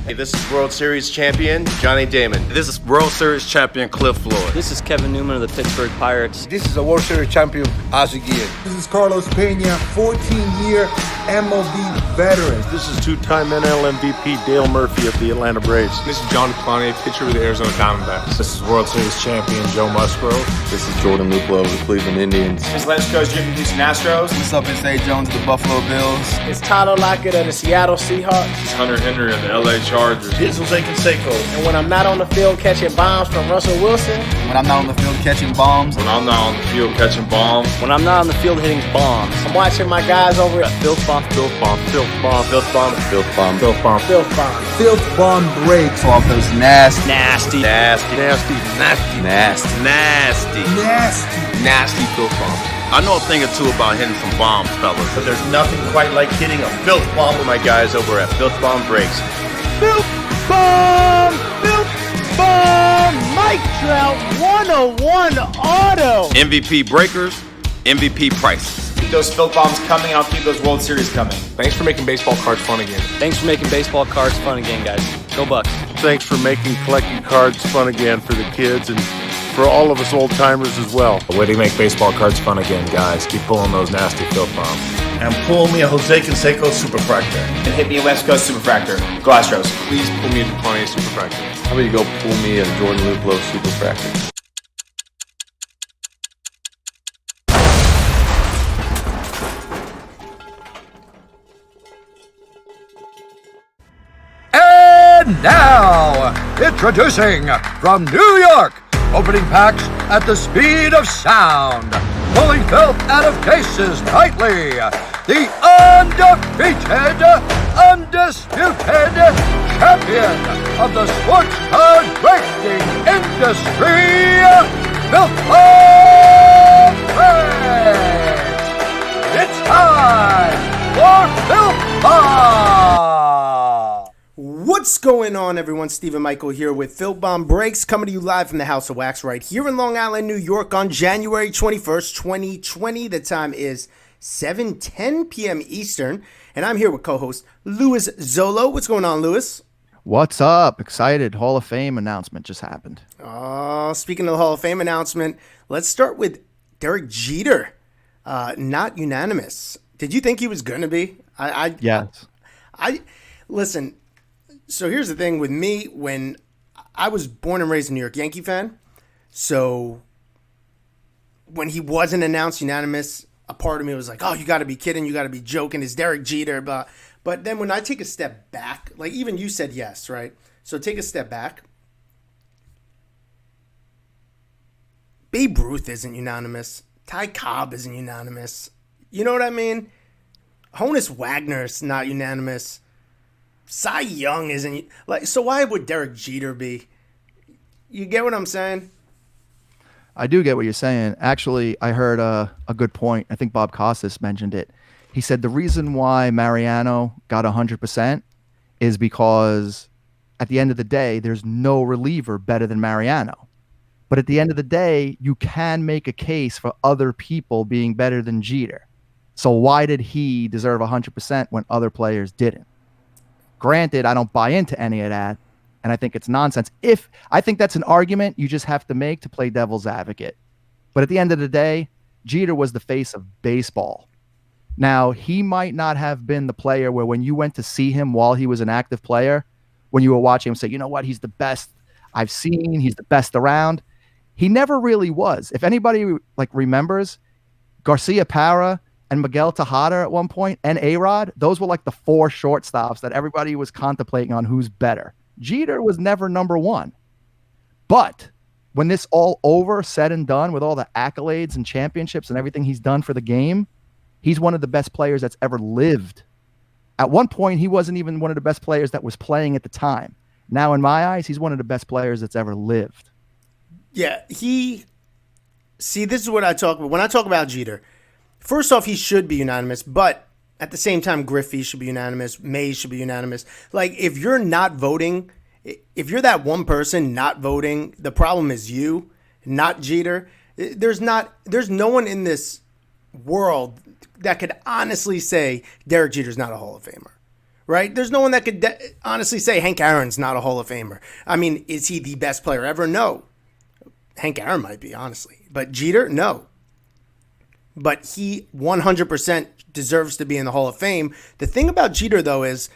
Hey, this is World Series champion Johnny Damon. This is World Series champion Cliff Floyd. This is Kevin Newman of the Pittsburgh Pirates. This is a World Series champion Ozzie Guillen. This is Carlos Pena, 14-year MLB veteran. This is two-time NL MVP Dale Murphy of the Atlanta Braves. This is John Clowney, pitcher of the Arizona Diamondbacks. This is World Series champion Joe Musgrove. This is Jordan Luplow of the Cleveland Indians. This is Lance Coach Jim from Houston Astros. What's up, it's A. Jones of the Buffalo Bills. It's Tyler Lockett of the Seattle Seahawks. This is Hunter Henry of the LA Chargers. This is Jose Canseco. And when I'm not on the field catching bombs from Russell Wilson. When I'm not on the field catching bombs. When I'm not on the field catching bombs. When I'm not on the field hitting bombs. I'm watching my guys over at FIlthbomb. FIlthbomb. FIlthbomb. FIlthbomb. FIlthbomb. FIlthbomb. FIlthbomb. FIlthbomb breaks off those nasty, nasty FIlthbomb. I know a thing or two about hitting some bombs, fellas. But there's nothing quite like hitting a FIlthbomb with my guys over at FIlthbomb Breaks. FIlthbomb! FIlthbomb! Mike Trout 101 auto! MVP breakers, MVP prices. Keep those FIlthbombs coming, I'll keep those World Series coming. Thanks for making baseball cards fun again. Thanks for making baseball cards fun again, guys. Go Bucks. Thanks for making collecting cards fun again for the kids and for all of us old-timers as well. A way to make baseball cards fun again, guys. Keep pulling those nasty FIlthbombs. And pull me a Jose Canseco Superfractor. And hit me a West Coast Superfractor. Go Astros. Please pull me a Clowney Superfractor. How about you go pull me a Jordan Luplow Superfractor? And now, introducing from New York, opening packs at the speed of sound, pulling filth out of cases nightly, the undefeated, undisputed champion of the sports card breaking industry, FIlthbomb Breaks. It's time for FIlthbomb. What's going on, everyone? Stephen Michael here with FIlthbomb Breaks, coming to you live from the House of Wax right here in Long Island, New York on January 21st, 2020. The time is 7:10 p.m. Eastern, and I'm here with co-host Louis Zolo. What's going on, Louis? What's up? Excited. Hall of Fame announcement just happened. Speaking of the Hall of Fame announcement, let's start with Derek Jeter. Not unanimous. Did you think he was going to be? Yes. Listen. So here's the thing with me, when I was born and raised a New York Yankee fan, so when he wasn't announced unanimous, a part of me was like, oh, you got to be kidding, you got to be joking, it's Derek Jeter. But then when I take a step back, like even you said yes, right? So take a step back. Babe Ruth isn't unanimous. Ty Cobb isn't unanimous. You know what I mean? Honus Wagner's not unanimous. Cy Young isn't like, so why would Derek Jeter be? You get what I'm saying? I do get what you're saying. Actually, I heard a good point. I think Bob Costas mentioned it. He said the reason why Mariano got 100% is because at the end of the day, there's no reliever better than Mariano. But at the end of the day, you can make a case for other people being better than Jeter. So why did he deserve 100% when other players didn't? Granted, I don't buy into any of that, and I think it's nonsense. I think that's an argument you just have to make to play devil's advocate. But at the end of the day, Jeter was the face of baseball. Now, he might not have been the player where when you went to see him while he was an active player, when you were watching him say, you know what, he's the best I've seen, he's the best around. He never really was. If anybody remembers, Garcia Parra and Miguel Tejada at one point, and A-Rod, those were like the four shortstops that everybody was contemplating on who's better. Jeter was never number one. But when this all over, said and done, with all the accolades and championships and everything he's done for the game, he's one of the best players that's ever lived. At one point, he wasn't even one of the best players that was playing at the time. Now, in my eyes, he's one of the best players that's ever lived. Yeah, see, this is what I talk about. When I talk about Jeter, first off, he should be unanimous, but at the same time, Griffey should be unanimous. Mays should be unanimous. Like, if you're not voting, if you're that one person not voting, the problem is you, not Jeter. There's no one in this world that could honestly say Derek Jeter's not a Hall of Famer, right? There's no one that could honestly say Hank Aaron's not a Hall of Famer. I mean, is he the best player ever? No. Hank Aaron might be, honestly. But Jeter, no. But he 100% deserves to be in the Hall of Fame. The thing about Jeter, though, is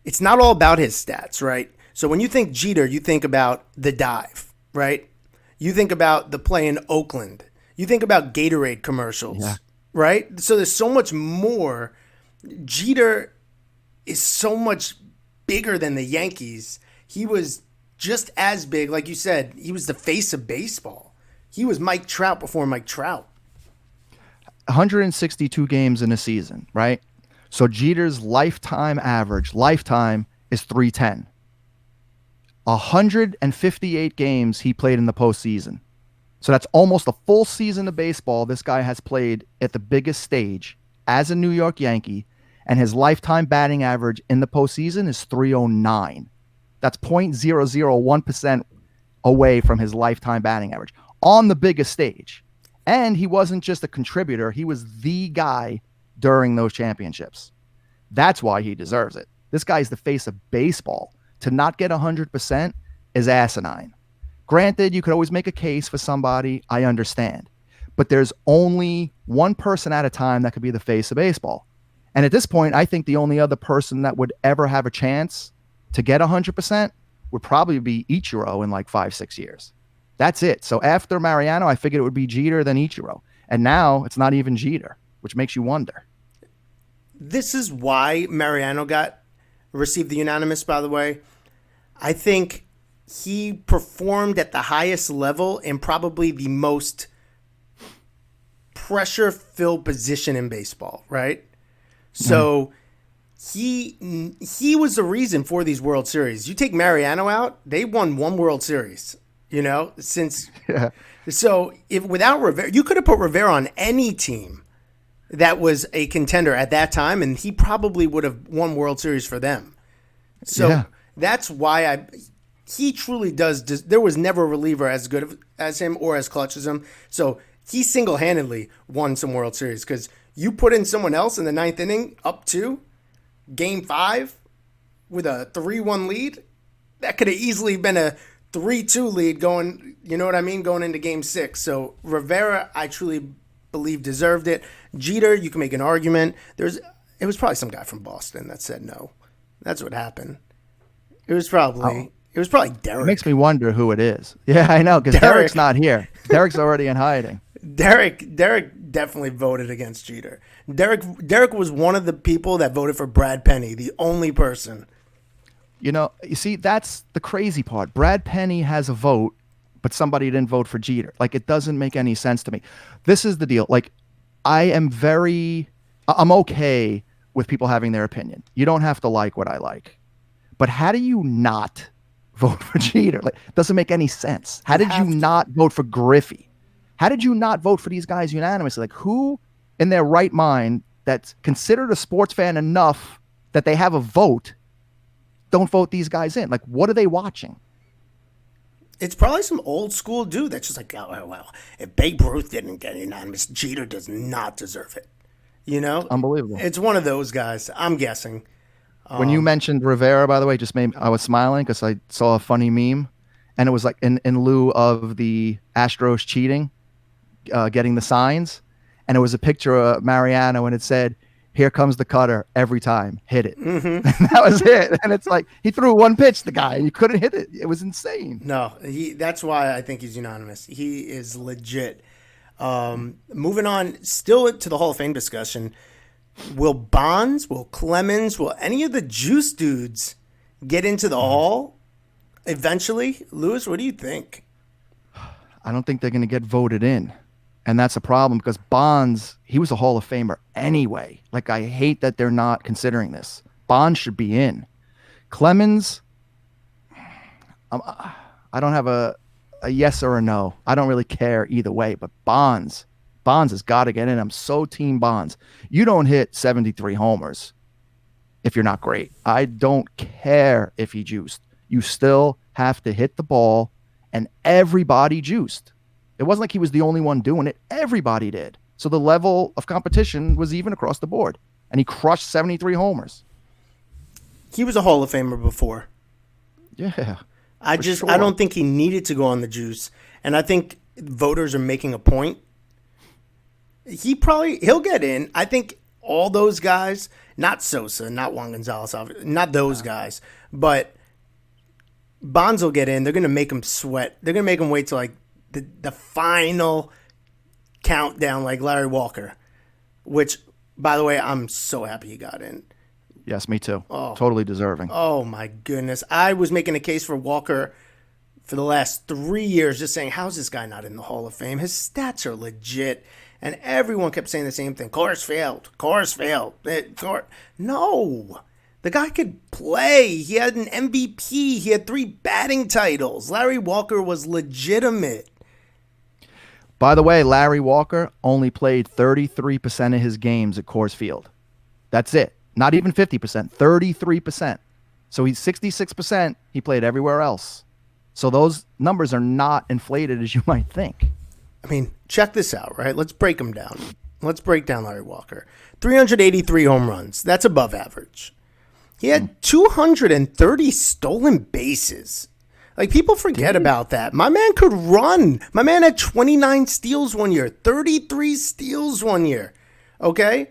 it's not all about his stats, right? So when you think Jeter, you think about the dive, right? You think about the play in Oakland. You think about Gatorade commercials, right? So there's so much more. Jeter is so much bigger than the Yankees. He was just as big, like you said, he was the face of baseball. He was Mike Trout before Mike Trout. 162 games in a season, right? So Jeter's lifetime average, is 310. 158 games he played in the postseason. So that's almost a full season of baseball this guy has played at the biggest stage as a New York Yankee, and his lifetime batting average in the postseason is 309. That's 0.001% away from his lifetime batting average on the biggest stage. And he wasn't just a contributor, he was the guy during those championships. That's why he deserves it. This guy's the face of baseball. To not get 100% is asinine. Granted, you could always make a case for somebody, I understand. But there's only one person at a time that could be the face of baseball. And at this point, I think the only other person that would ever have a chance to get 100% would probably be Ichiro in like 5-6 years. That's it. So after Mariano, I figured it would be Jeter, then Ichiro. And now it's not even Jeter, which makes you wonder. This is why Mariano received the unanimous, by the way. I think he performed at the highest level in probably the most pressure-filled position in baseball, right? So he was the reason for these World Series. You take Mariano out, they won one World Series, since. Yeah. So if without Rivera, you could have put Rivera on any team that was a contender at that time, and he probably would have won World Series for them. So that's why he truly does. There was never a reliever as good as him or as clutch as him. So he single-handedly won some World Series because you put in someone else in the ninth inning up to Game 5 with a 3-1 lead. That could have easily been a 3-2 lead going, going into Game 6. So Rivera, I truly believe deserved it. Jeter, you can make an argument. It was probably some guy from Boston that said no. That's what happened. It was probably Derek. It makes me wonder who it is. Yeah, I know, because Derek's not here. Derek's already in hiding. Derek definitely voted against Jeter. Derek was one of the people that voted for Brad Penny, the only person. You see, that's the crazy part. Brad Penny has a vote, but somebody didn't vote for Jeter. Like, it doesn't make any sense to me. This is the deal. Like, I'm okay with people having their opinion. You don't have to like what I like. But how do you not vote for Jeter? Like, it doesn't make any sense. How did you not vote for Griffey? How did you not vote for these guys unanimously? Like, who in their right mind that's considered a sports fan enough that they have a vote don't vote these guys in? Like, what are they watching? It's probably some old school dude that's just like, oh, well, if Babe Ruth didn't get unanimous, Jeter does not deserve it. Unbelievable. It's one of those guys, I'm guessing. When you mentioned Rivera, by the way, I was smiling because I saw a funny meme, and it was like in lieu of the Astros cheating, getting the signs, and it was a picture of Mariano, and it said, "Here comes the cutter every time, hit it." Mm-hmm. And that was it. And it's like he threw one pitch, the guy, and you couldn't hit it. It was insane. No, that's why I think he's unanimous. He is legit. Moving on, still to the Hall of Fame discussion. Will Bonds, will Clemens, will any of the juice dudes get into the Hall eventually? Lewis, what do you think? I don't think they're going to get voted in. And that's a problem because Bonds, he was a Hall of Famer anyway. Like, I hate that they're not considering this. Bonds should be in. Clemens, I don't have a yes or a no. I don't really care either way. But Bonds has got to get in. I'm so team Bonds. You don't hit 73 homers if you're not great. I don't care if he juiced. You still have to hit the ball, and everybody juiced. It wasn't like he was the only one doing it. Everybody did. So the level of competition was even across the board. And he crushed 73 homers. He was a Hall of Famer before. Yeah. I don't think he needed to go on the juice. And I think voters are making a point. He'll get in. I think all those guys, not Sosa, not Juan Gonzalez, not those guys, but Bonds will get in. They're going to make him sweat. They're going to make him wait till like the final countdown, like Larry Walker, which, by the way, I'm so happy he got in. Yes, me too. Totally deserving. Oh, my goodness. I was making a case for Walker for the last 3 years, just saying, how's this guy not in the Hall of Fame? His stats are legit. And everyone kept saying the same thing. Coors failed. No. The guy could play. He had an MVP. He had 3 batting titles. Larry Walker was legitimate. By the way, Larry Walker only played 33% of his games at Coors Field. That's it. Not even 50%, 33%. So he's 66%. He played everywhere else. So those numbers are not inflated as you might think. I mean, check this out, right? Let's break them down. Let's break down Larry Walker. 383 home runs. That's above average. He had 230 stolen bases. Like, people forget about that. My man could run. My man had 29 steals one year, 33 steals one year. Okay?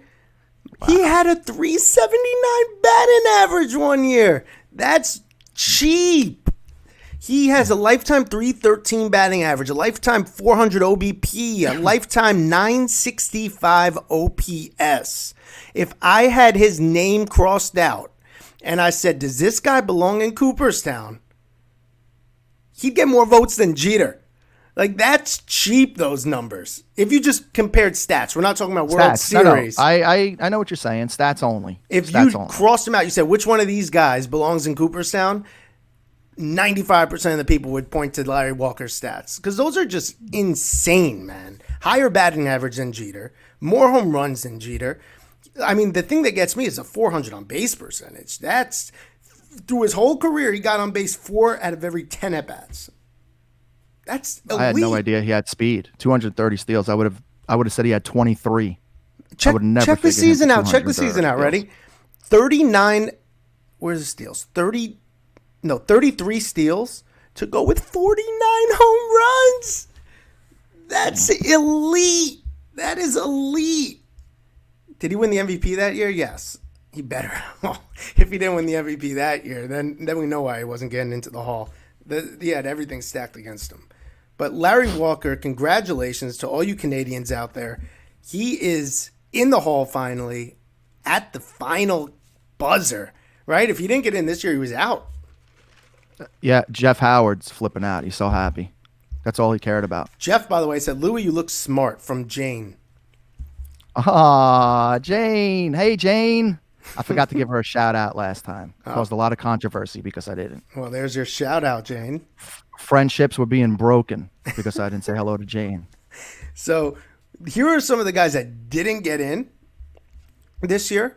Wow. He had a 379 batting average one year. That's cheap. He has a lifetime 313 batting average, a lifetime 400 OBP, a lifetime 965 OPS. If I had his name crossed out and I said, does this guy belong in Cooperstown? He'd get more votes than Jeter. Like, that's cheap, those numbers. If you just compared stats, we're not talking about World Series. No. I know what you're saying. Stats only. If you crossed them out, you said, which one of these guys belongs in Cooperstown? 95% of the people would point to Larry Walker's stats. Because those are just insane, man. Higher batting average than Jeter. More home runs than Jeter. I mean, the thing that gets me is a 400 on base percentage. That's, through his whole career, he got on base 4 out of every 10 at-bats. That's elite. I had no idea he had speed. 230 steals. I would have said he had 23. Check the season out. Check the season out. Ready? 39. Where's the steals? 33 steals to go with 49 home runs. That's elite. That is elite. Did he win the MVP that year? Yes. He better. If he didn't win the MVP that year, then we know why he wasn't getting into the Hall. He had everything stacked against him. But Larry Walker, congratulations to all you Canadians out there. He is in the Hall finally at the final buzzer, right? If he didn't get in this year, he was out. Yeah, Jeff Howard's flipping out. He's so happy. That's all he cared about. Jeff, by the way, said, Louis, you look smart, from Jane. Ah, Jane. Hey, Jane. I forgot to give her a shout out last time. Caused a lot of controversy because I didn't. Well, there's your shout out, Jane. Friendships were being broken because I didn't say hello to Jane. So here are some of the guys that didn't get in this year.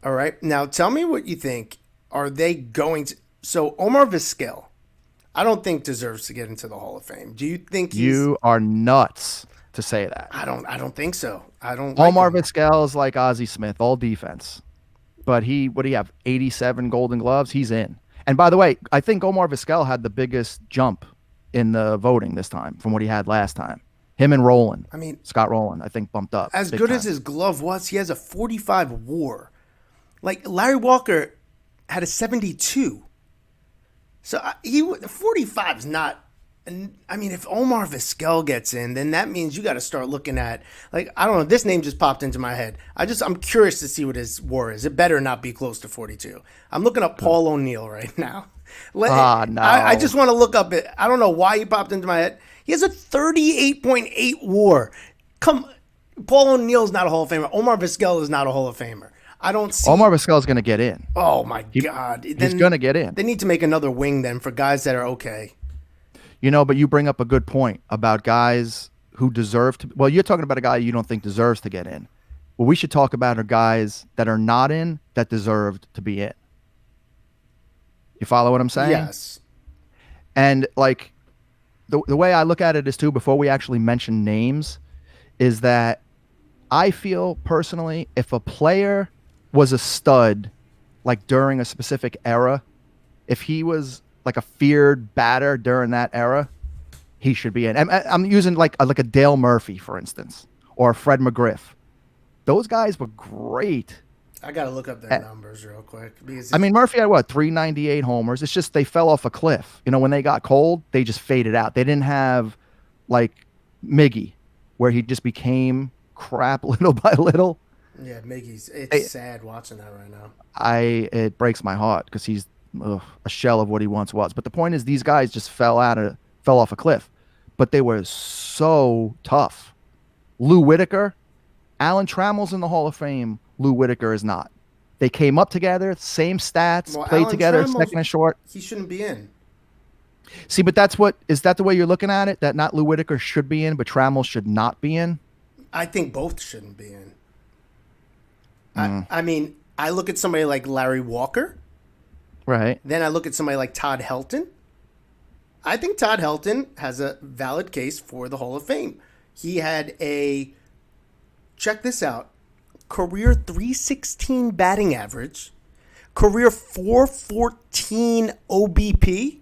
All right. Now tell me what you think. Are they going to? So Omar Vizquel, I don't think deserves to get into the Hall of Fame. Do you think you are nuts to say that? I don't think so. I don't. Omar Vizquel is like Ozzie Smith, all defense. But what do you have? 87 Golden Gloves. He's in. And by the way, I think Omar Vizquel had the biggest jump in the voting this time from what he had last time. Him and Rowland. I mean, Scott Rowland, I think, bumped up. As good as his glove was, he has a 45 WAR. Like Larry Walker had a 72. So 45 is not. I mean, if Omar Vizquel gets in, then that means you got to start looking at, like, I don't know. This name just popped into my head. I'm curious to see what his WAR is. It better not be close to 42. I'm looking up Paul O'Neill right now. No. I just want to look up it. I don't know why he popped into my head. He has a 38.8 WAR. Paul O'Neill's not a Hall of Famer. Omar Vizquel is not a Hall of Famer. I don't see. Omar Vizquel is going to get in. Oh my God! He's going to get in. They need to make another wing then for guys that are okay. You know, but you bring up a good point about guys who deserve to. Well, you're talking about a guy you don't think deserves to get in. What we should talk about are guys that are not in that deserved to be in. You follow what I'm saying? Yes. And like the way I look at it is too, before we actually mention names, is that I feel personally if a player was a stud like during a specific era, if he was like a feared batter during that era, he should be in. I'm using like a Dale Murphy, for instance, or Fred McGriff. Those guys were great. I got to look up their numbers real quick. Because I mean, Murphy had what, 398 homers. It's just they fell off a cliff. You know, when they got cold, they just faded out. They didn't have like Miggy, where he just became crap little by little. Yeah, Miggy's. It's sad watching that right now. It breaks my heart because he's a shell of what he once was. But the point is, these guys just fell off a cliff, but they were so tough. Lou Whitaker, Alan Trammell's in the Hall of Fame. Lou Whitaker is not. They came up together, same stats, played Alan together, Trammell's, second and short. He shouldn't be in. See, but is that the way you're looking at it? That not Lou Whitaker should be in, but Trammell should not be in? I think both shouldn't be in. I mean, I look at somebody like Larry Walker. Right. Then I look at somebody like Todd Helton. I think Todd Helton has a valid case for the Hall of Fame. He had check this out, career .316 batting average, career .414 OBP.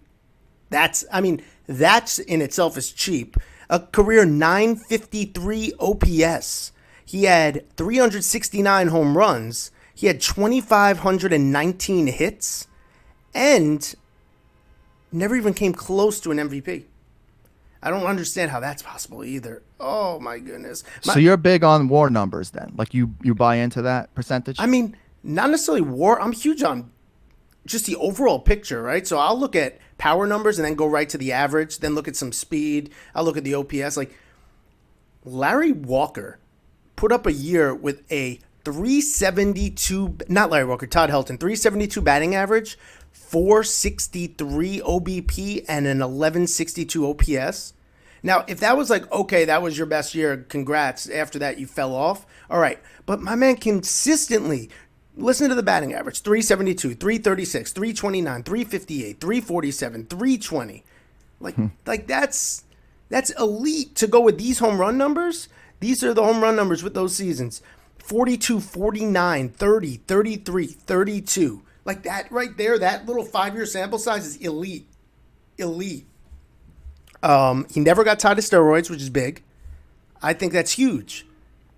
That's in itself is cheap. A career .953 OPS. He had 369 home runs. He had 2,519 hits, and never even came close to an MVP. I don't understand how that's possible either. Oh my goodness. So you're big on WAR numbers then? Like you buy into that percentage? I mean, not necessarily WAR. I'm huge on just the overall picture, right? So I'll look at power numbers and then go right to the average, then look at some speed. I'll look at the OPS. Like Larry Walker put up a year with a 372, not Larry Walker, Todd Helton, 372 batting average, 463 OBP, and an 1162 OPS. Now, if that was like, okay, that was your best year, congrats. After that, you fell off. All right. But my man consistently, listen to the batting average, 372, 336, 329, 358, 347, 320. Like that's elite to go with these home run numbers. These are the home run numbers with those seasons. 42, 49, 30, 33, 32. Like that right there, that little 5-year sample size is elite. Elite. He never got tied to steroids, which is big. I think that's huge,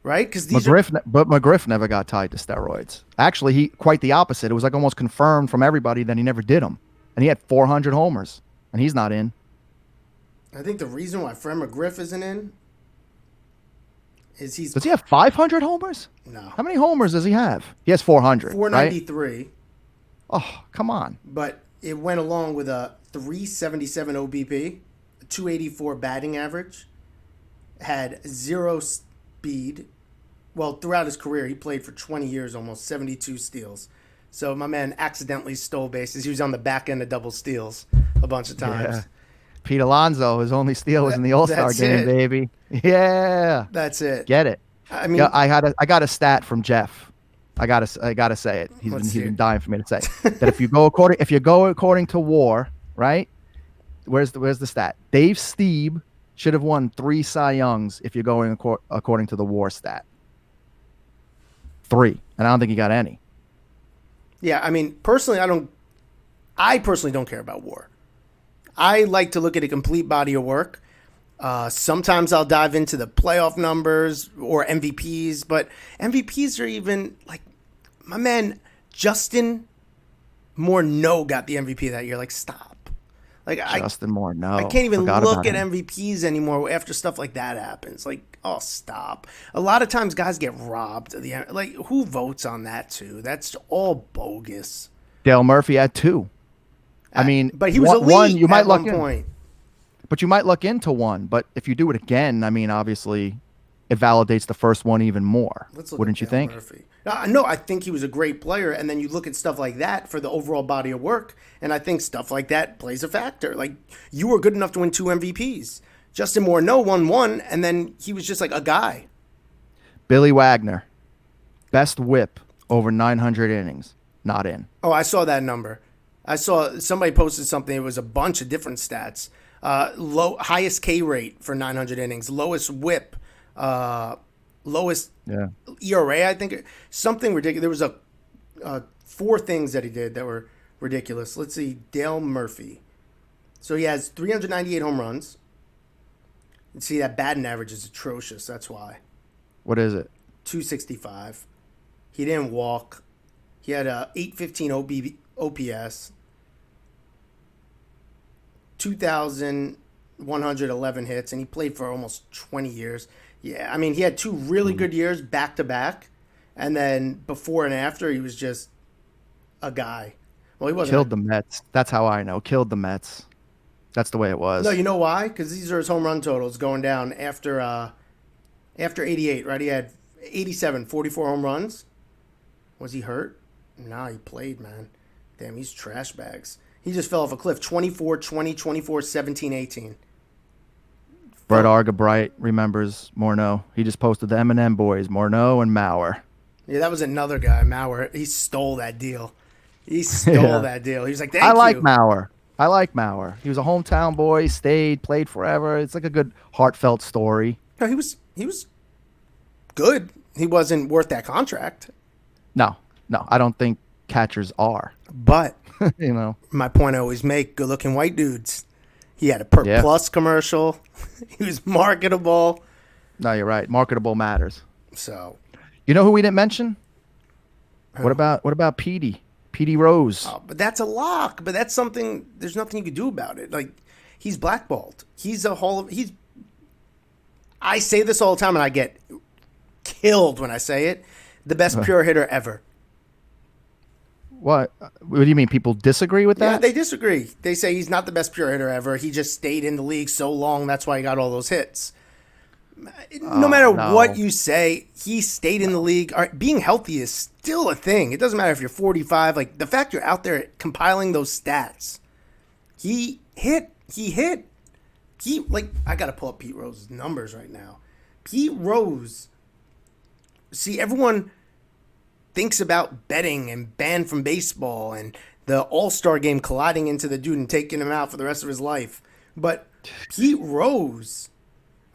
right? Because McGriff never got tied to steroids. Actually, he quite the opposite. It was like almost confirmed from everybody that he never did them, and he had 400 homers, and he's not in. I think the reason why Fred McGriff isn't in is does he have 500 homers? No. How many homers does he have? He has 400. 493. Right? Oh, come on. But it went along with a 377 OBP, a 284 batting average, had 0 speed. Well, throughout his career, he played for 20 years, almost 72 steals. So my man accidentally stole bases. He was on the back end of double steals a bunch of times. Yeah. Pete Alonso, his only steal was in the All-Star game, baby. Yeah. That's it. Get it. I mean, yeah, I got a stat from Jeff. I gotta say it. He's been dying for me to say that if you go according to WAR, right? Where's the stat? Dave Stieb should have won 3 Cy Youngs if you're going according to the WAR stat. 3, and I don't think he got any. Yeah, I mean, personally, I personally don't care about WAR. I like to look at a complete body of work. Sometimes I'll dive into the playoff numbers or MVPs, but MVPs are even like my man Justin Morneau got the MVP that year. Like, stop. Like Justin Morneau. I can't even look at MVPs anymore after stuff like that happens. Like, oh, stop. A lot of times guys get robbed at the end. Like, who votes on that too? That's all bogus. Dale Murphy had 2. I mean, but he was elite you might at luck one point. But you might look into one. But if you do it again, I mean, obviously, it validates the first one even more. Wouldn't you think? Murphy. No, I think he was a great player. And then you look at stuff like that for the overall body of work, and I think stuff like that plays a factor. Like, you were good enough to win 2 MVPs. Justin Morneau won 1, and then he was just like a guy. Billy Wagner, best whip over 900 innings, not in. Oh, I saw that number. I saw somebody posted something. It was a bunch of different stats. Highest K rate for 900 innings, lowest whip, lowest ERA. I think something ridiculous. There was a 4 things that he did that were ridiculous. Let's see, Dale Murphy. So he has 398 home runs. You see that batting average is atrocious. That's why. What is it? 265. He didn't walk. He had a 815 OPS. 2,111 hits, and he played for almost 20 years. Yeah, I mean, he had 2 really good years back to back, and then before and after, he was just a guy. Well, he wasn't. Killed the Mets. That's how I know. Killed the Mets. That's the way it was. No, you know why? Because these are his home run totals going down after 88, right? He had 87, 44 home runs. Was he hurt? No, he played, man. Damn, he's trash bags. He just fell off a cliff. 24, 20, 24, 17, 18. Brett Argabright remembers Morneau. He just posted the Eminem boys, Morneau and Mauer. Yeah, that was another guy, Mauer. He stole that deal. He stole that deal. He was like, thank you. I like Mauer. He was a hometown boy, stayed, played forever. It's like a good heartfelt story. No, he was good. He wasn't worth that contract. No, I don't think catchers are. But you know, my point I always make: good-looking white dudes. He had a Perk Plus commercial. He was marketable. No, you're right. Marketable matters. So, you know who we didn't mention? What about Petey? Petey Rose. Oh, but that's a lock. But that's something. There's nothing you could do about it. Like, he's blackballed. I say this all the time, and I get killed when I say it. The best pure hitter ever. What do you mean? People disagree with that? Yeah, they disagree. They say he's not the best pure hitter ever. He just stayed in the league so long. That's why he got all those hits. No matter what you say, he stayed in the league. All right, being healthy is still a thing. It doesn't matter if you're 45. Like, the fact you're out there compiling those stats. He hit. I got to pull up Pete Rose's numbers right now. Pete Rose. See, everyone thinks about betting and banned from baseball and the All-Star game colliding into the dude and taking him out for the rest of his life. But Pete Rose,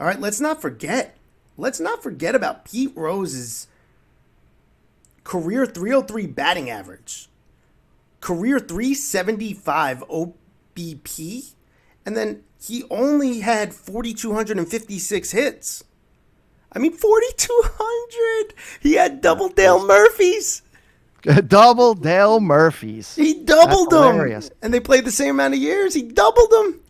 all right, let's not forget about Pete Rose's career 303 batting average, career 375 OBP, and then he only had 4,256 hits. I mean, 4,200. He had double Dale Murphys. Double Dale Murphys. He doubled them. Hilarious. And they played the same amount of years. He doubled them.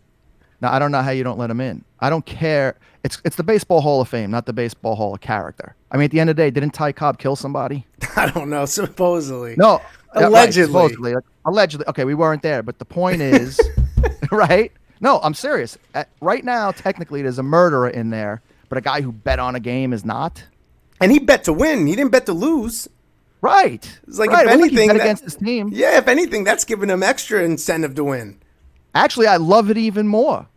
Now, I don't know how you don't let him in. I don't care. It's the Baseball Hall of Fame, not the Baseball Hall of Character. I mean, at the end of the day, didn't Ty Cobb kill somebody? I don't know. Supposedly. No. Allegedly. Right, supposedly. Allegedly. Okay, we weren't there. But the point is, right? No, I'm serious. Right now, technically, there's a murderer in there. But a guy who bet on a game is not. And he bet to win. He didn't bet to lose. Right. It's like, right. if anything, bet against his team. Yeah, if anything, that's giving him extra incentive to win. Actually, I love it even more.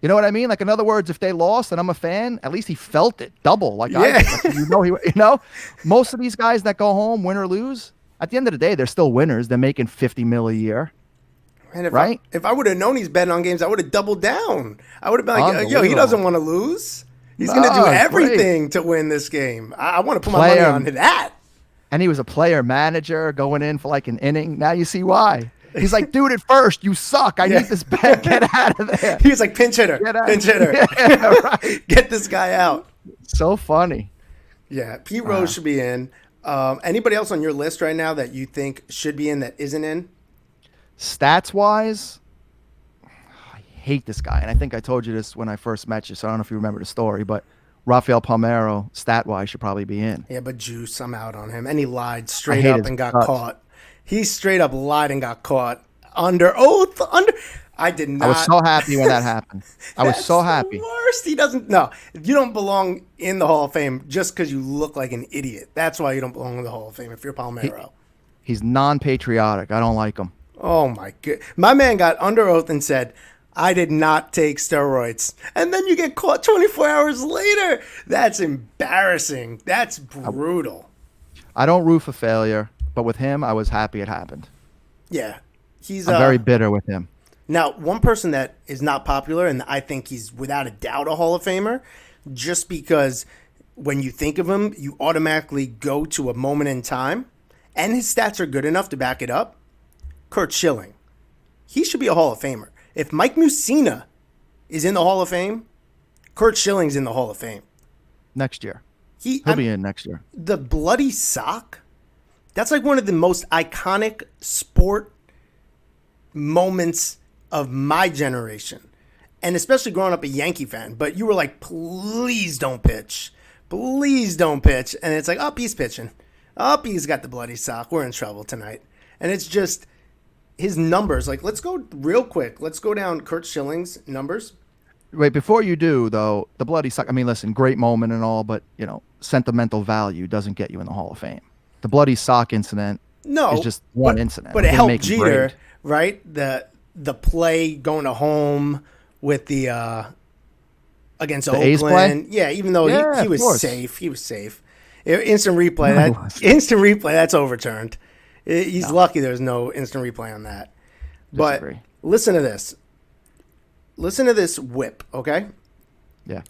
You know what I mean? Like, in other words, if they lost and I'm a fan, at least he felt it double. Like, yeah. Most of these guys that go home, win or lose, at the end of the day, they're still winners. They're making $50 million a year. And right? If I would have known he's betting on games, I would have doubled down. I would have been like, yo, he doesn't want to lose. He's going to do everything to win this game. I want to put my money on that. And he was a player manager going in for like an inning. Now you see why. He's like, dude, at first, you suck. I need this bet. Get out of there. He was like, pinch hitter. Pinch hitter. Yeah, right. Get this guy out. So funny. Yeah, Pete Rose should be in. Anybody else on your list right now that you think should be in that isn't in? Stats-wise, I hate this guy. And I think I told you this when I first met you, so I don't know if you remember the story, but Rafael Palmeiro, stat-wise, should probably be in. Yeah, but juice, I'm out on him. And he lied straight up and got caught. He straight up lied and got caught under oath. I did not. I was so happy when that happened. I was so happy. Worst. He doesn't. No, you don't belong in the Hall of Fame just because you look like an idiot. That's why you don't belong in the Hall of Fame if you're Palmeiro. He's non-patriotic. I don't like him. Oh my god, my man got under oath and said, "I did not take steroids," and then you get caught 24 hours later. That's embarrassing. That's brutal. I don't root for failure. But with him, I was happy it happened. Yeah. I'm very bitter with him. Now, one person that is not popular, and I think he's without a doubt a Hall of Famer, just because when you think of him, you automatically go to a moment in time, and his stats are good enough to back it up, Kurt Schilling. He should be a Hall of Famer. If Mike Mussina is in the Hall of Fame, Kurt Schilling's in the Hall of Fame. Next year. He'll be in next year. The bloody sock, that's like one of the most iconic sport moments of my generation. And especially growing up a Yankee fan. But you were like, please don't pitch. Please don't pitch. And it's like, he's pitching. He's got the bloody sock. We're in trouble tonight. And it's just his numbers. Like, let's go real quick. Let's go down Kurt Schilling's numbers. Wait, before you do, though, the bloody sock, I mean, listen, great moment and all, but, sentimental value doesn't get you in the Hall of Fame. The bloody sock incident is just one incident. But it helped Jeter, right? The play going to home with the against Oakland. A's play? Yeah, even though he was safe. He was safe. Instant replay, that's overturned. He's lucky there's no instant replay on that. Disagree. But listen to this. Listen to this whip, okay? Yeah.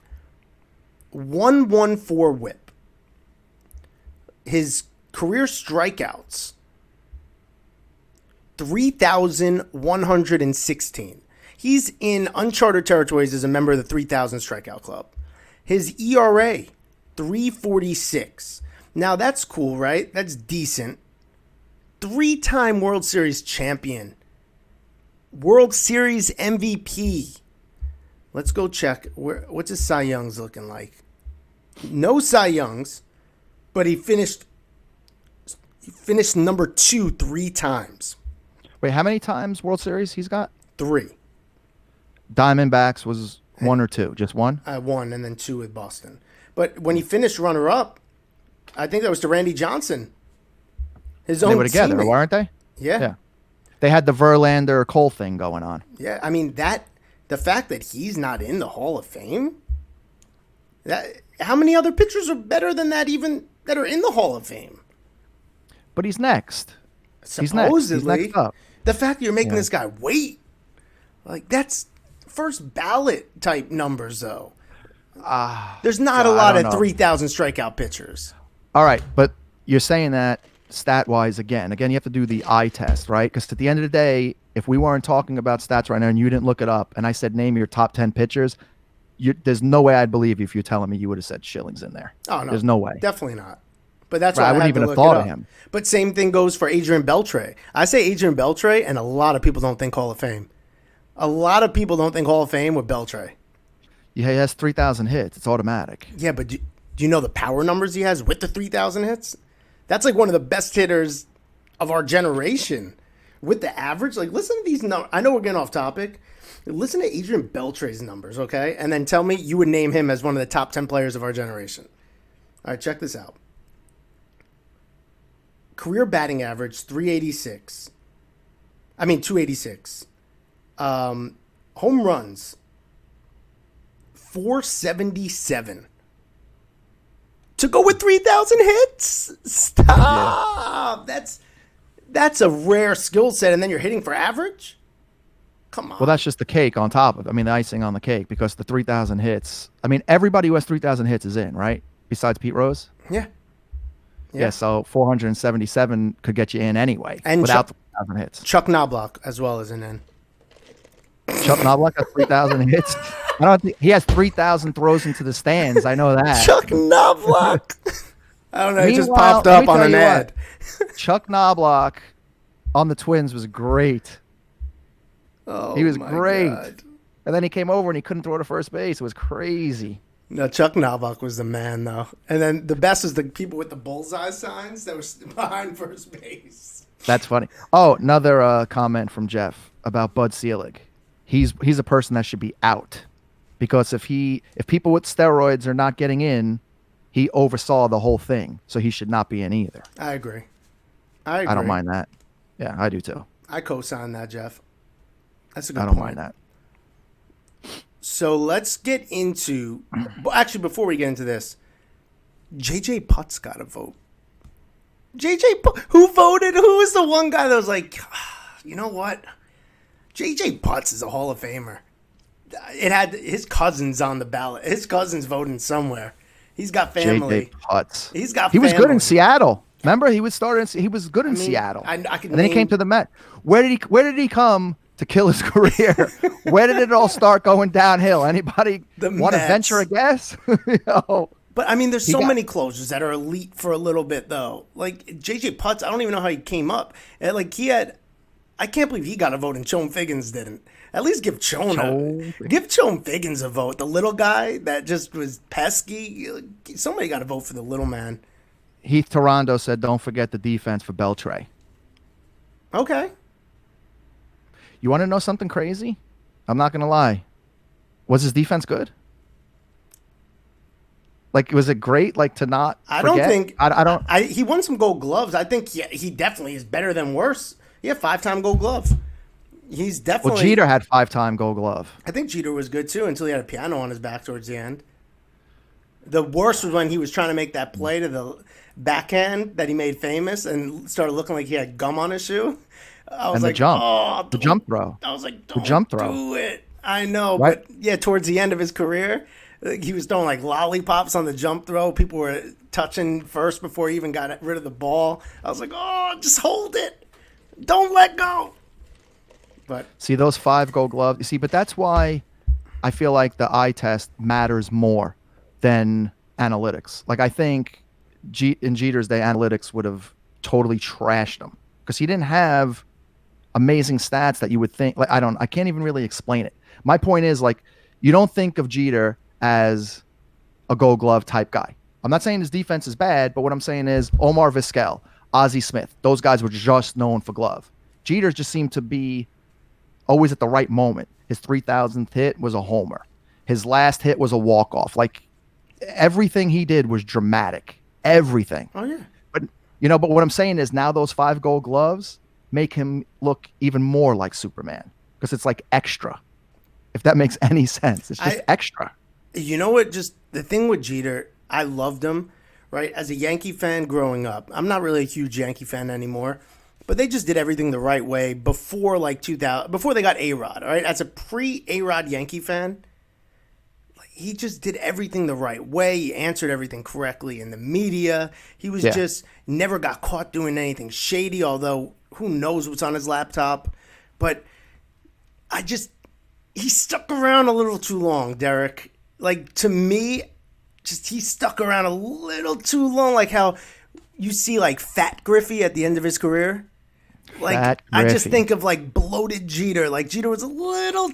114 whip. His career strikeouts, 3,116. He's in uncharted territories as a member of the 3,000 strikeout club. His ERA, 3.46. Now that's cool, right? That's decent. 3-time World Series champion. World Series MVP. Let's go check. What's his Cy Young's looking like? No Cy Young's, but he finished number 2 3 times. Wait, how many times World Series he's got? 3. Diamondbacks was 1 or 2? Just 1? 1 and then 2 with Boston. But when he finished runner-up, I think that was to Randy Johnson. His own They were together, teammate. weren't they? Yeah. They had the Verlander Cole thing going on. Yeah, I mean the fact that he's not in the Hall of Fame. How many other pitchers are better than that even that are in the Hall of Fame? But he's next. Supposedly, He's next up. The fact that you're making this guy wait, like that's first ballot type numbers though. There's not a lot of 3,000 strikeout pitchers. All right, but you're saying that stat-wise again. Again, you have to do the eye test, right? Because at the end of the day, if we weren't talking about stats right now and you didn't look it up, and I said name your top 10 pitchers, there's no way I'd believe you if you're telling me you would have said Schilling's in there. Oh no, there's no way. Definitely not. But that's why I I wouldn't had to even have look thought it of up. him. But same thing goes for Adrian Beltre. I say Adrian Beltre, and a lot of people don't think Hall of Fame. A lot of people don't think Hall of Fame with Beltre. Yeah, he has 3,000 hits. It's automatic. Yeah, but do you know the power numbers he has with the 3,000 hits? That's like one of the best hitters of our generation. With the average, like listen to these numbers. I know we're getting off topic. Listen to Adrian Beltre's numbers, okay? And then tell me you would name him as one of the top 10 players of our generation. All right, check this out. Career batting average, 286. Home runs, 477. To go with 3,000 hits? Stop. Yeah. That's a rare skill set, and then you're hitting for average? Come on. Well, that's just the cake on top of it. I mean, the icing on the cake, because the 3,000 hits. I mean, everybody who has 3,000 hits is in, right? Besides Pete Rose? Yeah. Yeah, so 477 could get you in anyway and without 3,000 hits. Chuck Knobloch as well as an in. Chuck Knobloch has 3,000 hits. I don't think he has 3,000 throws into the stands. I know that. Chuck Knobloch. I don't know. It just popped up on an ad. Chuck Knobloch on the Twins was great. Oh, he was my great. God. And then he came over and he couldn't throw to first base. It was crazy. No, Chuck Knobloch was the man, though. And then the best is the people with the bullseye signs that were behind first base. That's funny. Oh, another comment from Jeff about Bud Selig. He's a person that should be out, because if people with steroids are not getting in, he oversaw the whole thing, so he should not be in either. I agree. I don't mind that. Yeah, I do too. I co-sign that, Jeff. That's a good point. I don't mind that. So let's get into... Actually, before we get into this, J.J. Putt's got to vote. J.J. Putt, who voted? Who was the one guy that was like, you know what? J.J. Putz is a Hall of Famer. It had his cousins on the ballot. His cousins voting somewhere. He's got family. J.J. Putz. He's got family. He was good in Seattle. Remember, he was good in Seattle. I can and then he came to the Met. Where did he come to kill his career? Where did it all start going downhill? Anybody want to venture a guess? But I mean, there's so many closers that are elite for a little bit though. Like JJ Putz, I don't even know how he came up. And like I can't believe he got a vote and Chone Figgins didn't. At least give Chone Figgins a vote. The little guy that just was pesky. Somebody got to vote for the little man. Heath Toronto said, "Don't forget the defense for Beltray." Okay. You want to know something crazy? I'm not gonna lie. Was his defense good? Like, was it great? Like to not? I forget? don't think. I don't. He won some Gold Gloves. I think he definitely is better than worse. He had 5-time Gold Glove. He's definitely. Well, Jeter had 5-time Gold Glove. I think Jeter was good too until he had a piano on his back towards the end. The worst was when he was trying to make that play to the backhand that he made famous and started looking like he had gum on his shoe. I was and like, the jump throw. I was like, the jump throw. Do it. I know, right? But yeah, towards the end of his career, he was throwing like lollipops on the jump throw. People were touching first before he even got rid of the ball. I was like, oh, just hold it. Don't let go. But see those 5 Gold Gloves. You see, but that's why I feel like the eye test matters more than analytics. Like I think in Jeter's day, analytics would have totally trashed him because he didn't have amazing stats that you would think. Like I can't even really explain it. My point is, like, you don't think of Jeter as a Gold Glove type guy. I'm not saying his defense is bad, but what I'm saying is Omar Vizquel, Ozzie Smith, those guys were just known for glove. Jeter just seemed to be always at the right moment. His 3,000th hit was a homer. His last hit was a walk-off. Like, everything he did was dramatic. Everything. Oh, yeah. But what I'm saying is now those 5 Gold Gloves make him look even more like Superman because it's like extra. If that makes any sense. It's just extra. You know what? Just the thing with Jeter, I loved him, right? As a Yankee fan growing up. I'm not really a huge Yankee fan anymore, but they just did everything the right way before like 2000, before they got A-Rod, all right? As a pre-A-Rod Yankee fan, he just did everything the right way. He answered everything correctly in the media. He was just never got caught doing anything shady, although who knows what's on his laptop. But he stuck around a little too long, Derek. Like, to me, he stuck around a little too long. Like how you see like Fat Griffey at the end of his career. Like, I just think of like bloated Jeter. Like Jeter was a little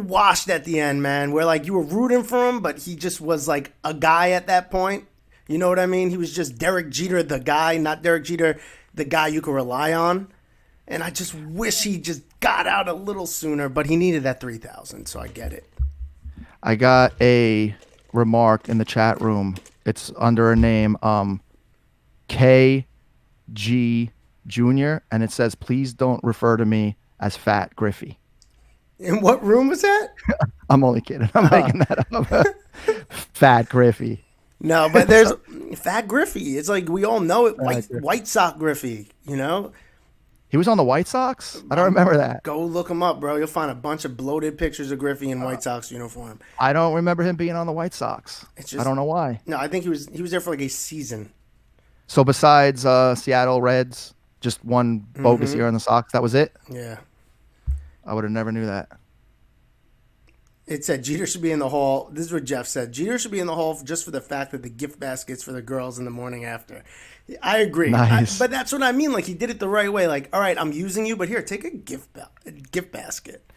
washed at the end, man, where like you were rooting for him, but he just was like a guy at that point. You know what I mean? He was just Derek Jeter, the guy, not Derek Jeter, the guy you could rely on. And I just wish he just got out a little sooner, but he needed that 3,000, so I get it. I got a remark in the chat room. It's under a name KG Jr., and it says, "Please don't refer to me as Fat Griffey." In what room was that? I'm only kidding. I'm making that up. Fat Griffey. No, but there's Fat Griffey. It's like we all know it. White Sox Griffey, you know? He was on the White Sox? I don't remember that. Go look him up, bro. You'll find a bunch of bloated pictures of Griffey in White Sox uniform. I don't remember him being on the White Sox. I don't know why. No, I think he was there for like a season. So besides Seattle Reds, just one bogus year on the Sox, that was it? Yeah. I would have never knew that. It said Jeter should be in the hall. This is what Jeff said. Jeter should be in the hall just for the fact that the gift baskets for the girls in the morning after. I agree. Nice. But that's what I mean. Like, he did it the right way. Like, all right, I'm using you, but here, take a gift basket.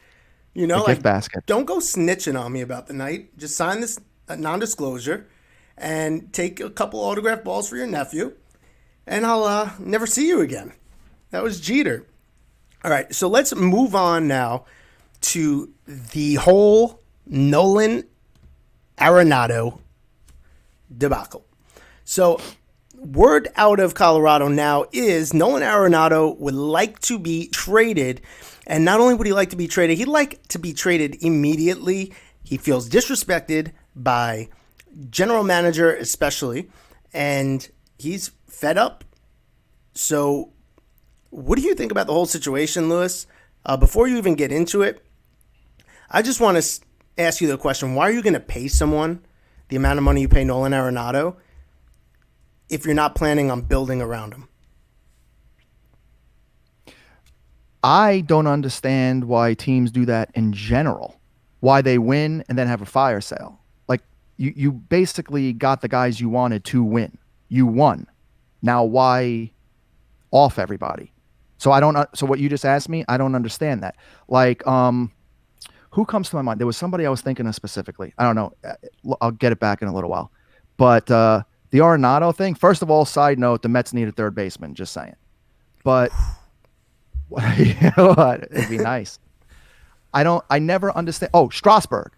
You know, gift basket. Don't go snitching on me about the night. Just sign this non-disclosure and take a couple autograph balls for your nephew, and I'll never see you again. That was Jeter. All right, so let's move on now to the whole Nolan Arenado debacle. So, word out of Colorado now is Nolan Arenado would like to be traded. And not only would he like to be traded, he'd like to be traded immediately. He feels disrespected by general manager especially. And he's fed up. So what do you think about the whole situation, Lewis? Before you even get into it, I just want to ask you the question. Why are you going to pay someone the amount of money you pay Nolan Arenado if you're not planning on building around him? I don't understand why teams do that in general. Why they win and then have a fire sale. Like you basically got the guys you wanted to win. You won. Now why off everybody? So so what you just asked me, I don't understand that. Like who comes to my mind? There was somebody I was thinking of specifically. I don't know. I'll get it back in a little while. But the Arenado thing, first of all, side note, the Mets need a third baseman, just saying. But you know what? It'd be nice. I never understand. Oh, Strasburg.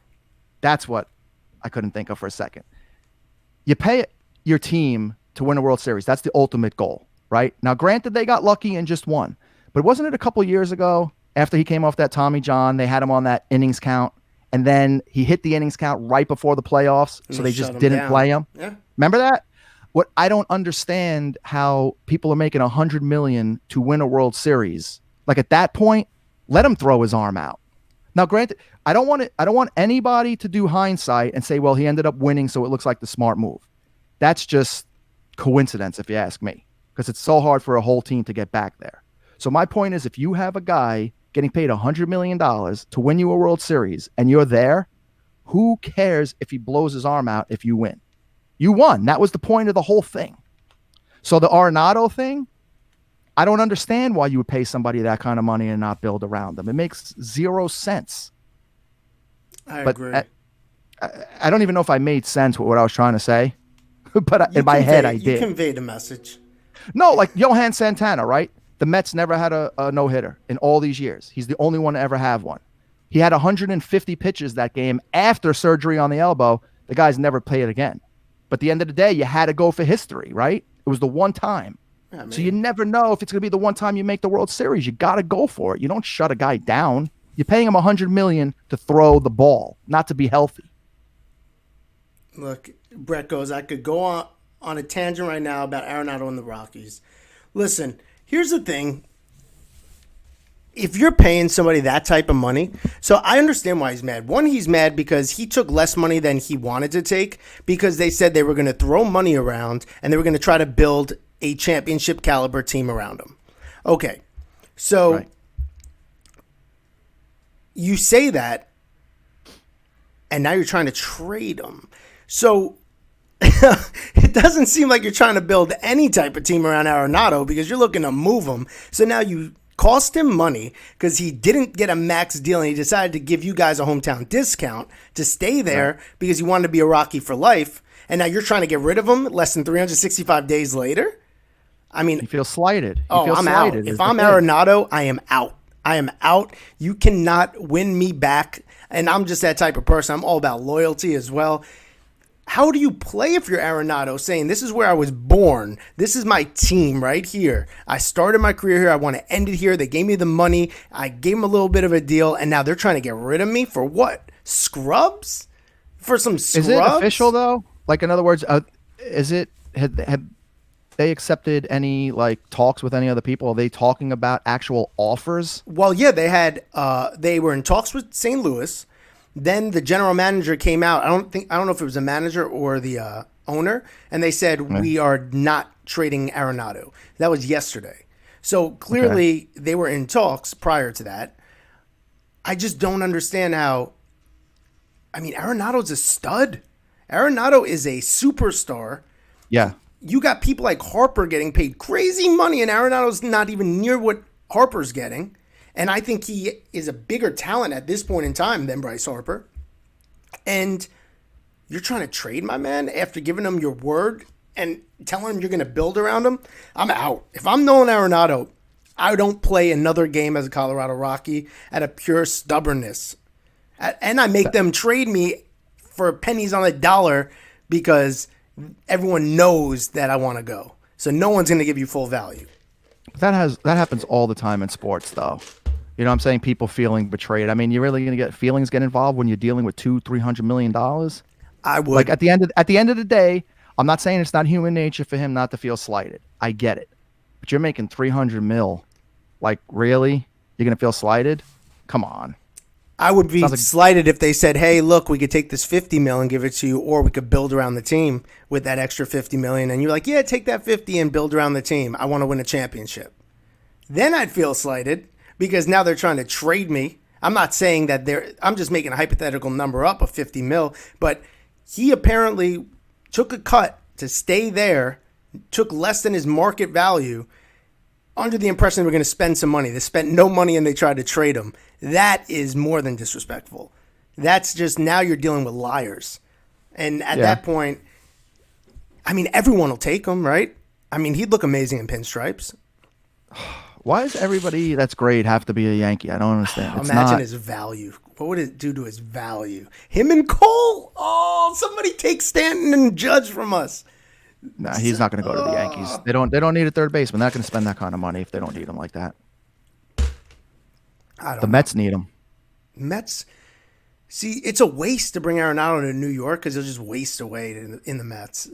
That's what I couldn't think of for a second. You pay your team to win a World Series. That's the ultimate goal, right? Now, granted, they got lucky and just won. But wasn't it a couple years ago after he came off that Tommy John, they had him on that innings count, and then he hit the innings count right before the playoffs, so they just didn't play him? Yeah. Remember that? What I don't understand how people are making $100 million to win a World Series. Like at that point, let him throw his arm out. Now, granted, I don't want anybody to do hindsight and say, well, he ended up winning, so it looks like the smart move. That's just coincidence, if you ask me, because it's so hard for a whole team to get back there. So my point is, if you have a guy getting paid $100 million to win you a World Series and you're there, who cares if he blows his arm out if you win? You won. That was the point of the whole thing. So the Arenado thing, I don't understand why you would pay somebody that kind of money and not build around them. It makes zero sense. I agree. I don't even know if I made sense with what I was trying to say, but in my head I did. You conveyed a message. No, like Johan Santana, right? The Mets never had a no-hitter in all these years. He's the only one to ever have one. He had 150 pitches that game after surgery on the elbow. The guy's never played again. But at the end of the day, you had to go for history, right? It was the one time. Yeah, so you never know if it's going to be the one time you make the World Series. You got to go for it. You don't shut a guy down. You're paying him $100 million to throw the ball, not to be healthy. Look, Brett goes, I could go on a tangent right now about Arenado and the Rockies. Listen, here's the thing. If you're paying somebody that type of money, so I understand why he's mad. One, he's mad because he took less money than he wanted to take because they said they were going to throw money around and they were going to try to build a championship caliber team around him. Okay, so right. You say that, and now you're trying to trade him. So it doesn't seem like you're trying to build any type of team around Arenado because you're looking to move him. So now you cost him money because he didn't get a max deal and he decided to give you guys a hometown discount to stay there because he wanted to be a Rocky for life. And now you're trying to get rid of him less than 365 days later? I mean, you feel slighted. I'm out. If I'm Arenado, I am out. I am out. You cannot win me back. And I'm just that type of person. I'm all about loyalty as well. How do you play if you're Arenado saying, this is where I was born. This is my team right here. I started my career here. I want to end it here. They gave me the money. I gave them a little bit of a deal. And now they're trying to get rid of me for what? Scrubs? For some scrubs? Is it official though? Like, in other words, is it, have they accepted any like talks with any other people? Are they talking about actual offers? Well, yeah, they were in talks with St. Louis. Then the general manager came out. I don't know if it was a manager or the owner, and they said we are not trading Arenado. That was yesterday. So clearly they were in talks prior to that. I just don't understand how. I mean, Arenado's a stud. Arenado is a superstar. Yeah. You got people like Harper getting paid crazy money, and Arenado's not even near what Harper's getting. And I think he is a bigger talent at this point in time than Bryce Harper. And you're trying to trade my man after giving him your word and telling him you're going to build around him? I'm out. If I'm Nolan Arenado, I don't play another game as a Colorado Rocky out of pure stubbornness. And I make them trade me for pennies on a dollar because everyone knows that I want to go. So no one's going to give you full value. That happens all the time in sports, though. You know what I'm saying? People feeling betrayed. I mean, you're really going to get feelings get involved when you're dealing with $200-300 million? I would. Like at the end of the day, I'm not saying it's not human nature for him not to feel slighted. I get it. But you're making $300 million. Like, really? You're going to feel slighted? Come on. I would be slighted if they said, "Hey, look, we could take this $50 million and give it to you, or we could build around the team with that extra $50 million." And you're like, "Yeah, take that 50 and build around the team. I want to win a championship." Then I'd feel slighted because now they're trying to trade me. I'm not saying that I'm just making a hypothetical number up of 50 mil, but he apparently took a cut to stay there, took less than his market value, under the impression they were going to spend some money. They spent no money and they tried to trade him. That is more than disrespectful. That's just, now you're dealing with liars. And at that point, I mean, everyone will take him, right? I mean, he'd look amazing in pinstripes. Why does everybody that's great have to be a Yankee? I don't understand. Imagine his value. What would it do to his value? Him and Cole. Oh, somebody take Stanton and Judge from us. Nah, he's not going to go to the Yankees. They don't need a third baseman. They're not going to spend that kind of money if they don't need him like that. The Mets need him. Mets. See, it's a waste to bring Arenado to New York because he'll just waste away in the Mets.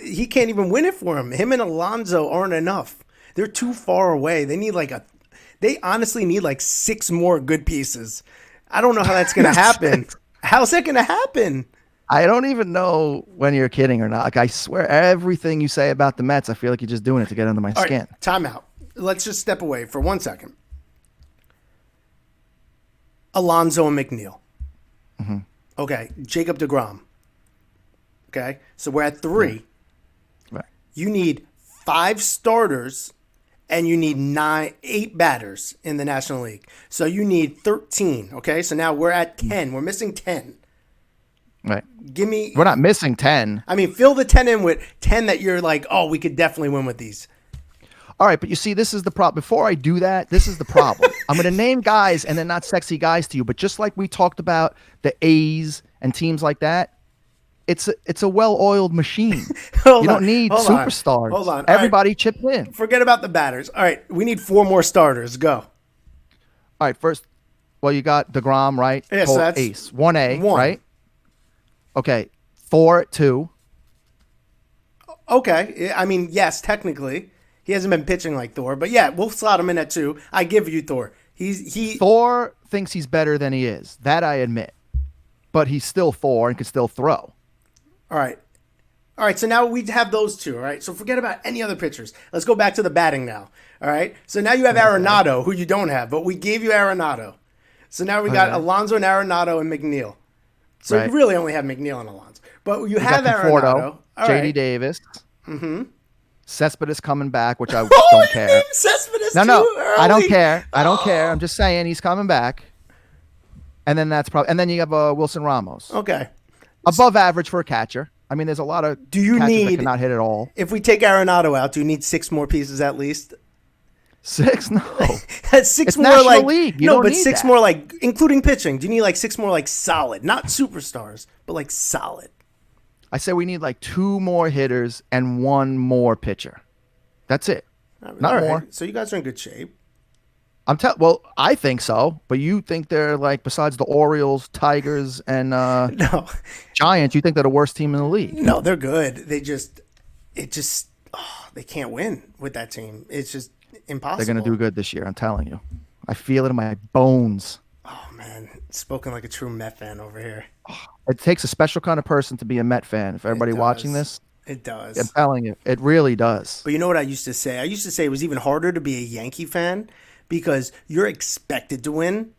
He can't even win it for him. Him and Alonso aren't enough. They're too far away. They honestly need like 6 more good pieces. I don't know how that's going to happen. How's that going to happen? I don't even know when you're kidding or not. Like, I swear, everything you say about the Mets, I feel like you're just doing it to get under my skin. Right, time out. Let's just step away for 1 second. Alonso and McNeil. Mm-hmm. Okay, Jacob deGrom. Okay, so we're at 3. Right. You need 5 starters, and you need 8 batters in the National League. So you need 13. Okay, so now we're at 10. We're missing 10. Right. We're not missing 10. I mean, fill the 10 in with 10 that you're like, oh, we could definitely win with these. All right, but you see, this is the problem. Before I do that, this is the problem. I'm going to name guys, and they're not sexy guys to you, but just like we talked about the A's and teams like that, it's a well-oiled machine. You don't need superstars. Hold on. Everybody chip in. Forget about the batters. All right, we need 4 more starters. Go. All right, first, well, you got DeGrom, right? Yes, so that's ace. 1A, 1. right? Okay, Thor at 2. Okay, I mean, yes, technically. He hasn't been pitching like Thor, but yeah, we'll slot him in at 2. I give you Thor. Thor thinks he's better than he is. That I admit. But he's still Thor and can still throw. All right, so now we have those 2, all right? So forget about any other pitchers. Let's go back to the batting now, all right? So now you have Arenado, who you don't have, but we gave you Arenado. So now we got Alonso and Arenado and McNeil. So you really only have McNeil and Alonso. But you have Arenado. JD Davis. Mm-hmm. Cespedes coming back, which I don't care. Cespedes No, early. I don't care. I don't care. I'm just saying he's coming back. And then you have Wilson Ramos. Okay. Above average for a catcher. I mean, there's a lot of catchers that cannot hit at all. If we take Arenado out, do you need 6 more pieces at least? 6? No. That's 6 it's more National like League. You no, don't but need 6 that. more like including pitching. Do you need like 6 more like solid, not superstars, but like solid? I say we need like 2 more hitters and 1 more pitcher. That's it. Not more. So you guys are in good shape. Well, I think so, but you think they're like, besides the Orioles, Tigers, and no Giants, you think they're the worst team in the league? No, they're good. They can't win with that team. It's just impossible. They're going to do good this year. I'm telling you. I feel it in my bones. Oh man, spoken like a true Met fan over here. It takes a special kind of person to be a Met fan. If everybody watching this, it does. I'm telling you, it really does. But you know what I used to say? I used to say it was even harder to be a Yankee fan because you're expected to win,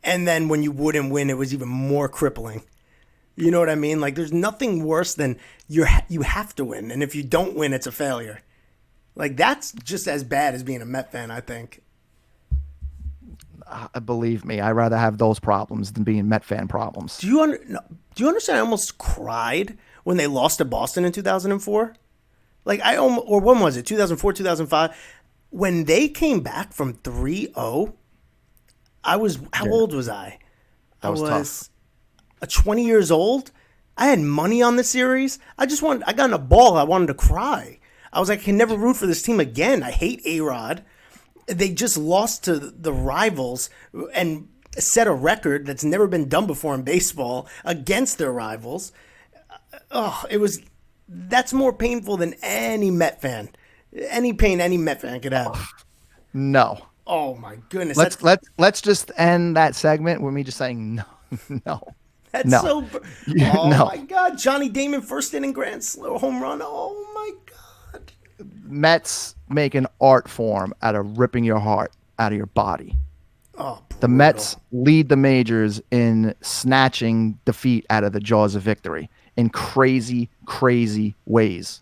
and then when you wouldn't win, it was even more crippling. You know what I mean? Like, there's nothing worse than you have to win, and if you don't win, it's a failure. Like, that's just as bad as being a Met fan, I think. Believe me, I'd rather have those problems than being Met fan problems. Do you understand? I almost cried when they lost to Boston in 2004. Like, or when was it? 2004, 2005. When they came back from 3-0, how old was I? That was tough. 20 years old. I had money on the series. I got in a ball. I wanted to cry. I was like, I can never root for this team again. I hate A-Rod. They just lost to the rivals and set a record that's never been done before in baseball against their rivals. That's more painful than any Met fan. Any pain any Met fan could have. No, Oh my goodness. Let's just end that segment with me just saying no, no. That's no. so. Yeah, oh no. my God, Johnny Damon first inning grand slam home run. Oh my God. Mets make an art form out of ripping your heart out of your body. Oh, the Mets lead the majors in snatching defeat out of the jaws of victory in crazy, crazy ways.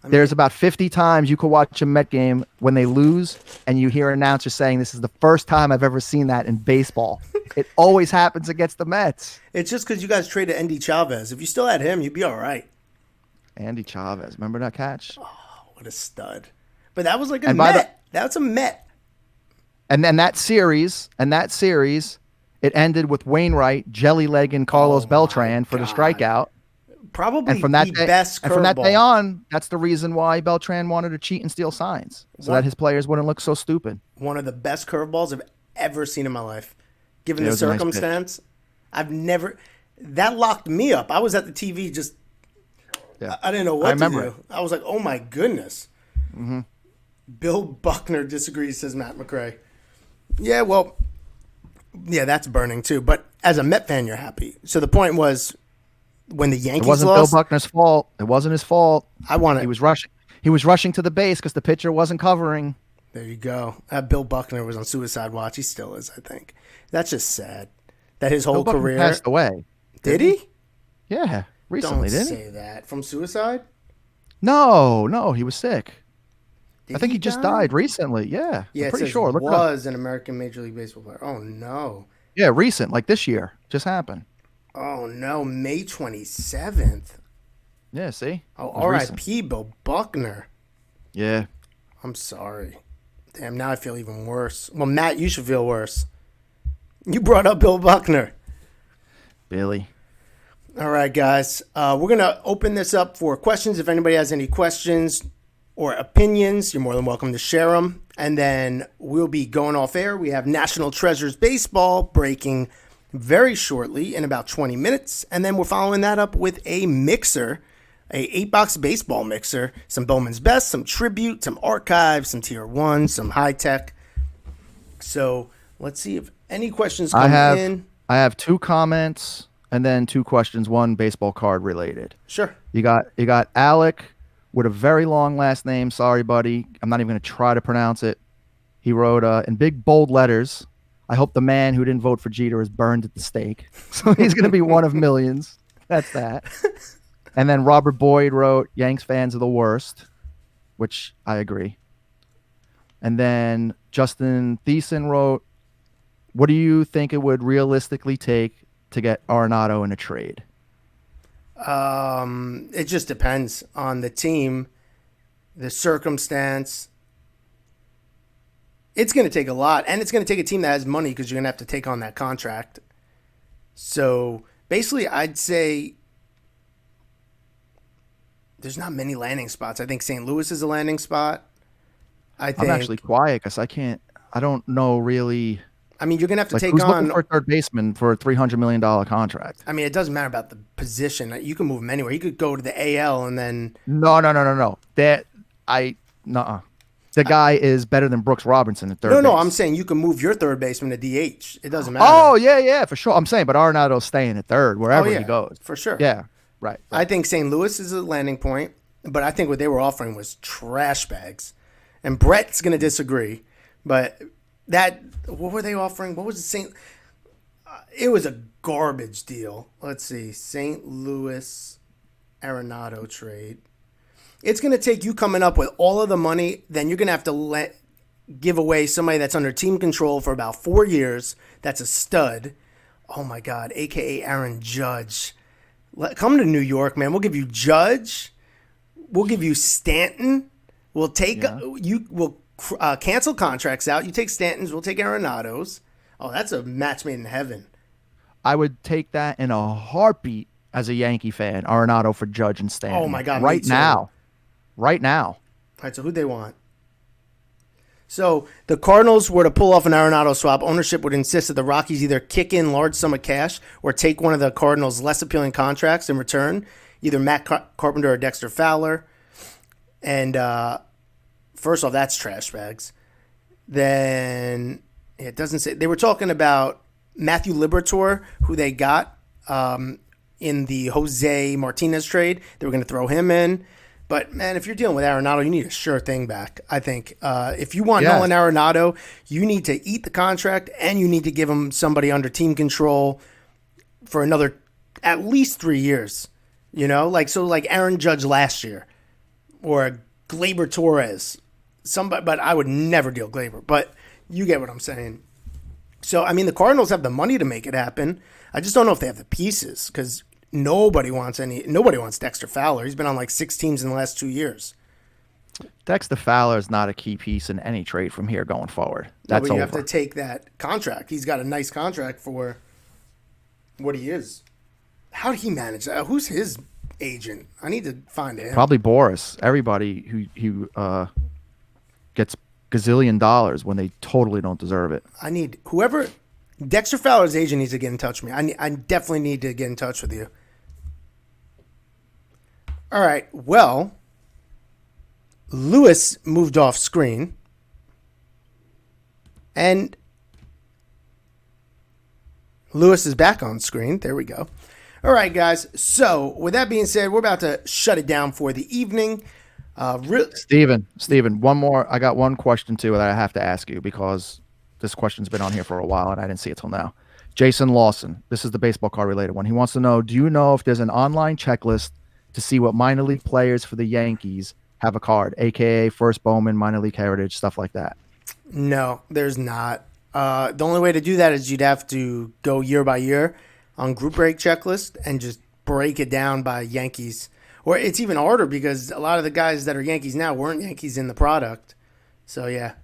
There's about 50 times you could watch a Met game when they lose and you hear announcers saying this is the first time I've ever seen that in baseball. It always happens against the Mets. It's just because you guys traded Andy Chavez. If you still had him, you'd be all right. Andy Chavez. Remember that catch? Oh, what a stud. But that was like a Met. That's a Met. And then that series, it ended with Wainwright jelly-legging Carlos Beltran for the strikeout. Probably and from that the day, best and from that day curveball. on, that's the reason why Beltran wanted to cheat and steal signs so that his players wouldn't look so stupid. One of the best curveballs I've ever seen in my life. Given Yeah, the it was a nice circumstance, I've never... That locked me up. I was at the TV just... Yeah. I didn't know what I to remember do. it. I was like, oh my goodness. Mm-hmm. Bill Buckner disagrees, says Matt McRae. Yeah, well... Yeah, that's burning too. But as a Met fan, you're happy. So the point was... When the Yankees It wasn't lost, Bill Buckner's fault. It wasn't his fault. I wanted. He was rushing. He was rushing to the base because the pitcher wasn't covering. There you go. Bill Buckner was on suicide watch. He still is, I think. That's just sad. That his whole Bill Buckner career passed away. Did he? Yeah, recently, Don't didn't he? say that. From suicide? No, he was sick. Did I think he just died recently. Yeah, Yeah, I'm pretty it says sure. Look it up. was an American Major League Baseball player. Oh no. Yeah, recent, like this year, just happened. Oh no, May 27th. Yeah, see. Oh, It was recent. R.I.P. Bill Buckner. Yeah. I'm sorry. Damn, now I feel even worse. Well, Matt, you should feel worse. You brought up Bill Buckner. Billy. All right, guys. We're going to open this up for questions. If anybody has any questions or opinions, you're more than welcome to share them. And then we'll be going off air. We have National Treasures Baseball breaking very shortly in about 20 minutes. And then we're following that up with a mixer, a 8-box baseball mixer, some Bowman's Best, some Tribute, some Archive, some Tier 1, some High Tech. So let's see if any questions come in. I have 2 comments and then 2 questions, one baseball card related. Sure. You got Alec with a very long last name. Sorry, buddy. I'm not even going to try to pronounce it. He wrote in big bold letters, I hope the man who didn't vote for Jeter is burned at the stake. So he's going to be one of millions. That's that. And then Robert Boyd wrote, Yanks fans are the worst, which I agree. And then Justin Thiessen wrote, what do you think it would realistically take to get Arenado in a trade? It just depends on the team, the circumstance. It's going to take a lot, and it's going to take a team that has money because you're going to have to take on that contract. So basically, I'd say there's not many landing spots. I think St. Louis is a landing spot. I'm actually quiet because I don't know really. I mean, you're going to have to take who's on looking for a third baseman for a $300 million contract. I mean, it doesn't matter about the position. You can move him anywhere. He could go to the AL and then. No. The guy is better than Brooks Robinson at third base. No, I'm saying you can move your third baseman to DH. It doesn't matter. Oh, yeah, for sure. I'm saying, but Arenado's staying at third wherever he goes. For sure. Yeah, right. I think St. Louis is a landing point, but I think what they were offering was trash bags. And Brett's going to disagree, but what were they offering? What was it? It was a garbage deal. Let's see. St. Louis Arenado trade. It's going to take you coming up with all of the money. Then you're going to have to give away somebody that's under team control for about 4 years. That's a stud. Oh, my God. A.K.A. Aaron Judge. Come to New York, man. We'll give you Judge. We'll give you Stanton. We'll take We'll cancel contracts out. You take Stanton's. We'll take Arenado's. Oh, that's a match made in heaven. I would take that in a heartbeat as a Yankee fan. Arenado for Judge and Stanton. Oh, my God. Right now. All right, so who'd they want? So the Cardinals were to pull off an Arenado swap. Ownership would insist that the Rockies either kick in large sum of cash or take one of the Cardinals' less appealing contracts in return, either Matt Carpenter or Dexter Fowler. And first off, that's trash bags. Then it doesn't say. They were talking about Matthew Liberatore, who they got in the Jose Martinez trade. They were going to throw him in. But, man, if you're dealing with Arenado, you need a sure thing back, I think. If you want Nolan Arenado, you need to eat the contract and you need to give him somebody under team control for another at least 3 years. You know? Like Aaron Judge last year or Gleyber Torres. But I would never deal Gleyber. But you get what I'm saying. So, I mean, the Cardinals have the money to make it happen. I just don't know if they have the pieces because nobody wants Dexter Fowler. He's been on like 6 teams in the last 2 years. Dexter Fowler is not a key piece in any trade from here going forward. That's over. You over. have to take that contract. He's got a nice contract for what he is. How did he manage that? Who's his agent? I need to find him. Probably Boris. Everybody who gets gazillion dollars when they totally don't deserve it. I need whoever Dexter Fowler's agent needs to get in touch with me. I definitely need to get in touch with you. All right. Well, Lewis moved off screen. And Lewis is back on screen. There we go. All right, guys. So, with that being said, we're about to shut it down for the evening. Steven, one more. I got one question, too, that I have to ask you because this question's been on here for a while, and I didn't see it till now. Jason Lawson. This is the baseball card related one. He wants to know, do you know if there's an online checklist to see what minor league players for the Yankees have a card, a.k.a. FIlthbomb, minor league heritage, stuff like that? No, there's not. The only way to do that is you'd have to go year by year on group break checklist and just break it down by Yankees. Or it's even harder because a lot of the guys that are Yankees now weren't Yankees in the product. So, yeah.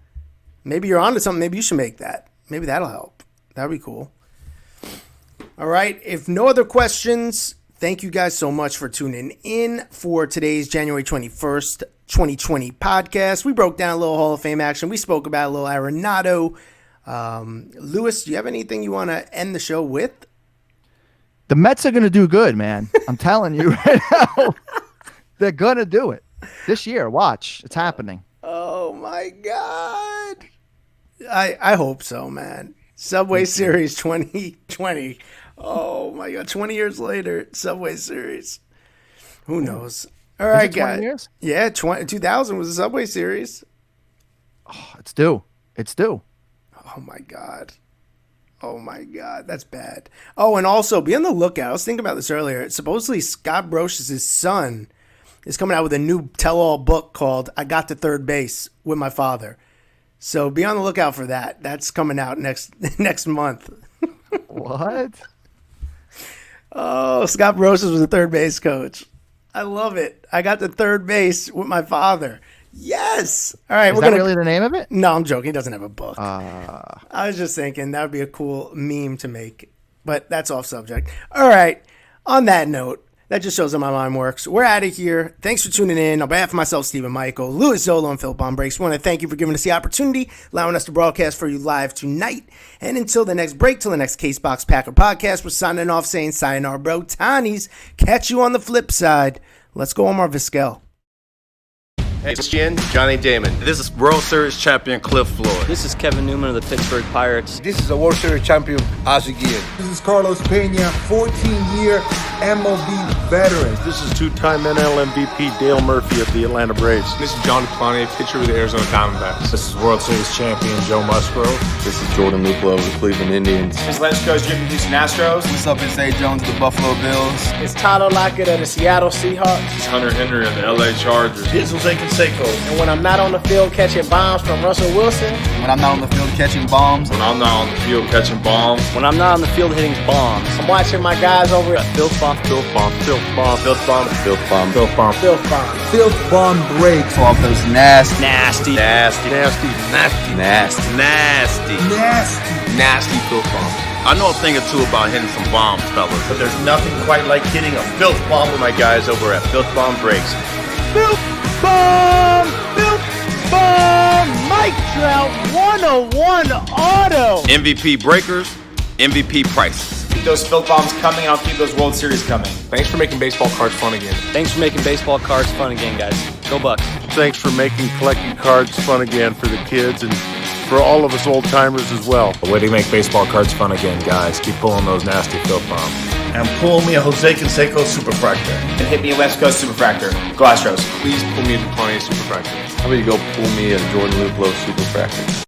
Maybe you're onto something. Maybe you should make that. Maybe that'll help. That'd be cool. All right. If no other questions, thank you guys so much for tuning in for today's January 21st, 2020 podcast. We broke down a little Hall of Fame action. We spoke about a little Arenado. Lewis, do you have anything you want to end the show with? The Mets are going to do good, man. I'm telling you right now. They're going to do it this year. Watch. It's happening. Oh, my God. I hope so, man. Subway Series 2020. Oh, my God. 20 years later, Subway Series. Who knows? All right, guys. 20 years? Yeah, 2000 was the Subway Series. Oh, it's due. It's due. Oh, my God. Oh, my God. That's bad. Oh, and also, be on the lookout. I was thinking about this earlier. Supposedly, Scott Brosius' son is coming out with a new tell-all book called I Got to Third Base with My Father. So be on the lookout for that. That's coming out next month. What? Oh, Scott Brosius was a third base coach. I love it. I got to third base with my father. Yes. All right. Is that really the name of it? No, I'm joking. He doesn't have a book. I was just thinking that would be a cool meme to make, but that's off subject. All right. On that note, that just shows how my mind works. We're out of here. Thanks for tuning in. On behalf of myself, Stephen Michael, Louis Zolo, and FIlthbomb Breaks, we want to thank you for giving us the opportunity, allowing us to broadcast for you live tonight. And until the next break, till the next Casebox Packer podcast, we're signing off saying sayonara, bro. Tanies, catch you on the flip side. Let's go, Omar Vizquel. Hey, it's Johnny Damon. This is World Series champion Cliff Floyd. This is Kevin Newman of the Pittsburgh Pirates. This is a World Series champion, Ozzie Guillen. This is Carlos Pena, 14-year MLB veteran. This is two-time NL MVP Dale Murphy of the Atlanta Braves. This is John Plante, pitcher with the Arizona Diamondbacks. This is World Series champion Joe Musgrove. This is Jordan Luplow of the Cleveland Indians. This is Lance Coast, Jim Houston Astros. What's up, it's A. Jones of the Buffalo Bills. It's Tyler Lockett of the Seattle Seahawks. This is Hunter Henry of the LA Chargers. This is Jose Canseco. And when I'm not on the field catching bombs from Russell Wilson. When I'm not on the field catching bombs. When I'm not on the field catching bombs. When I'm not on the field hitting bombs. I'm watching my guys over at FIlthbomb. FIlthbomb. FIlthbomb. FIlthbomb. FIlthbomb. FIlthbomb. FIlthbomb breaks Off those nasty. Nasty FIlthbomb. I know a thing or two about hitting some bombs, fellas. But there's nothing quite like hitting a filth bomb with my guys over at FIlthbomb Breaks. FIlthbomb! FIlthbomb! Mike Trout 101 auto! MVP breakers, MVP prices. Keep those FIlthbombs coming. I'll keep those World Series coming. Thanks for making baseball cards fun again. Thanks for making baseball cards fun again, guys. Go Bucks. Thanks for making collecting cards fun again for the kids and for all of us old timers as well. A way to make baseball cards fun again, guys. Keep pulling those nasty filth bombs. And pull me a Jose Canseco Superfractor. And hit me a West Coast Superfractor. Go Astros. Please pull me a DuPont Superfractor. How about you go pull me a Jordan Luplow Superfractor?